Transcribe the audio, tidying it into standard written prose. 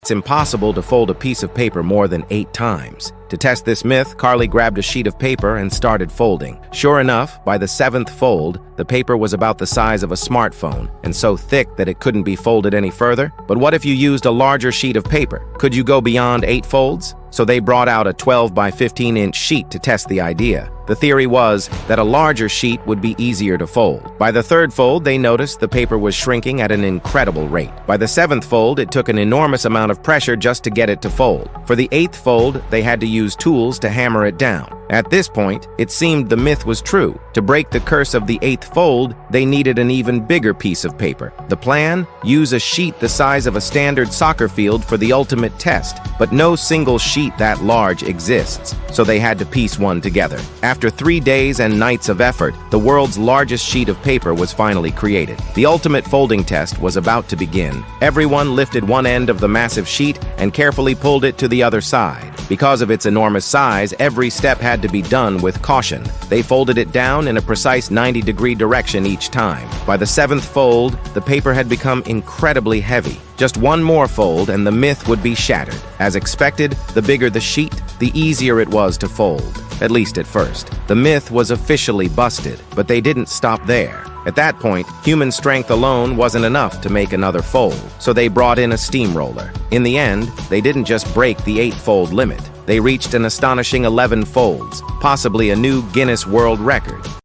it's impossible to fold a piece of paper more than 8 times. To test this myth, Carly grabbed a sheet of paper and started folding. Sure enough, by the 7th fold, the paper was about the size of a smartphone and so thick that it couldn't be folded any further. But what if you used a larger sheet of paper? Could you go beyond 8 folds? So they brought out a 12 by 15-inch sheet to test the idea. The theory was that a larger sheet would be easier to fold. By the 3rd fold, they noticed the paper was shrinking at an incredible rate. By the 7th fold, it took an enormous amount of pressure just to get it to fold. For the 8th fold, they had to use tools to hammer it down. At this point, it seemed the myth was true. To break the curse of the 8th fold, they needed an even bigger piece of paper. The plan? Use a sheet the size of a standard soccer field for the ultimate test. But no single sheet that large exists, so they had to piece one together. After 3 days and nights of effort, the world's largest sheet of paper was finally created. The ultimate folding test was about to begin. Everyone lifted one end of the massive sheet and carefully pulled it to the other side. Because of its enormous size, every step had to be done with caution. They folded it down in a precise 90-degree direction each time. By the 7th fold, the paper had become incredibly heavy. Just one more fold and the myth would be shattered. As expected, the bigger the sheet, the easier it was to fold. At least at first. The myth was officially busted, but they didn't stop there. At that point, human strength alone wasn't enough to make another fold, so they brought in a steamroller. In the end, they didn't just break the 8-fold limit. They reached an astonishing 11 folds, possibly a new Guinness World Record.